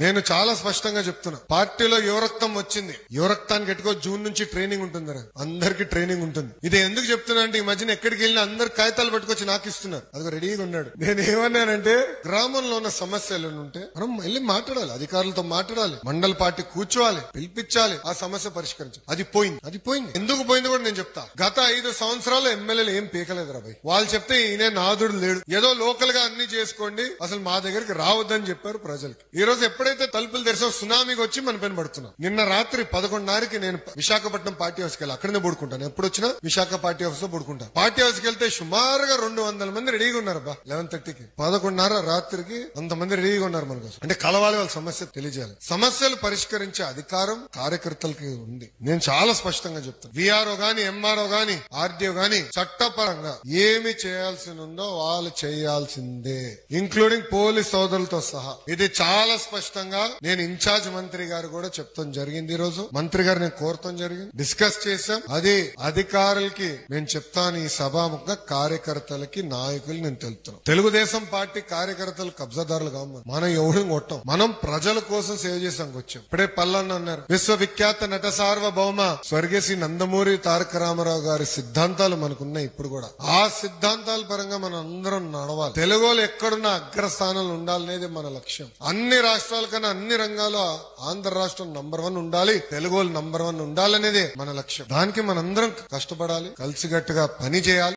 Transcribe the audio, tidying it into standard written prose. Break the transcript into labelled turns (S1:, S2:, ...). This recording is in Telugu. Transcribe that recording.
S1: నేను చాలా స్పష్టంగా చెప్తున్నా, పార్టీలో యువరక్తం వచ్చింది. యువరక్తానికి ఎట్టుకో జూన్ నుంచి ట్రైనింగ్ ఉంటుంది, అందరికి ట్రైనింగ్ ఉంటుంది. ఇది ఎందుకు చెప్తున్నా అంటే, ఈ మధ్యన ఎక్కడికి వెళ్ళినా అందరు కాగితాలు పట్టుకొచ్చి నాకు ఇస్తున్నారు. అది రెడీగా ఉన్నాడు. నేను ఏమన్నానంటే, గ్రామంలో ఉన్న సమస్యలు ఉంటే మనం వెళ్ళి మాట్లాడాలి, అధికారులతో మాట్లాడాలి, మండల పార్టీ కూర్చోవాలి, పిలిపించాలి, ఆ సమస్య పరిష్కరించాలి. అది పోయింది. ఎందుకు పోయింది కూడా నేను చెప్తా. గత 5 సంవత్సరాలు ఎమ్మెల్యేలు ఏం పీకలేదు రా భయ్. వాళ్ళు చెప్తే ఈయన నాదుడు లేడు, ఏదో లోకల్ గా అన్ని చేసుకోండి, అసలు మా దగ్గరికి రావద్దని చెప్పారు ప్రజలకి. ఈ రోజు ఎప్పుడైతే తలుపులు తెరిసో సునామీకి వచ్చి మన పైన పడుతున్నాం. నిన్న రాత్రి 11:30కి నేను విశాఖపట్నం పార్టీ హౌస్కి వెళ్ళి అక్కడనే పడుకుంటాను. ఎప్పుడు వచ్చినా విశాఖ పార్టీ హౌస్ లో పడుకుంటా. పార్టీ హౌస్ కి వెళ్తే సుమారుగా 200 మంది రెడీగా ఉన్నారు బా. 11:30కి 11:30 రాత్రికి అంతమంది రెడీగా ఉన్నారు మన కోసం. అంటే కలవాలి, వాళ్ళ సమస్య తెలియజేయాలి. సమస్యలు పరిష్కరించే అధికారం కార్యకర్తలకి ఉంది. నేను చాలా స్పష్టంగా చెప్తాను. విఆర్ఓ గాని, ఎంఆర్ఓ గాని, ఆర్డీఓ గాని చట్టపరంగా ఏమి చేయాల్సి ఉందో వాళ్ళు చేయాల్సిందే, ఇంక్లూడింగ్ పోలీస్ సోదరులతో సహా. ఇది చాలా స్పష్టంగా నేను ఇన్ఛార్జ్ మంత్రి గారు కూడా చెప్తాం జరిగింది. ఈ రోజు మంత్రి గారు నేను కోరతాం జరిగింది, డిస్కస్ చేశాం. అది అధికారులకి నేను చెప్తాను, ఈ సభాముఖంగా కార్యకర్తలకి, నాయకులు నేను తెలుపుతాను. తెలుగుదేశం పార్టీ కార్యకర్తలు కబ్జాదారులు కావు. మనం ఎవరు కొట్టాం, మనం ప్రజల కోసం సేవ చేసానికి వచ్చాం. ఇప్పుడే పల్లన్న అన్నారు, విశ్వవిఖ్యాత నట సార్వభౌమ స్వర్గీయ శ్రీ నందమూరి తారక రామారావు గారి సిద్ధాంతాలు మనకున్నాయి. ఇప్పుడు కూడా ఆ సిద్ధాంతాల పరంగా మనం అందరం నడవాలి. తెలుగులో ఎక్కడున్న అగ్రస్థానంలో ఉండాలనేది మన లక్ష్యం. అన్ని రాష్ట్రాల కన్నా అన్ని రంగాల్లో ఆంధ్ర రాష్ట్రం నంబర్ 1 ఉండాలి, తెలుగు నంబర్ 1 ఉండాలనేదే మన లక్ష్యం. దానికి మనందరం కష్టపడాలి, కలిసికట్టుగా పని చేయాలి.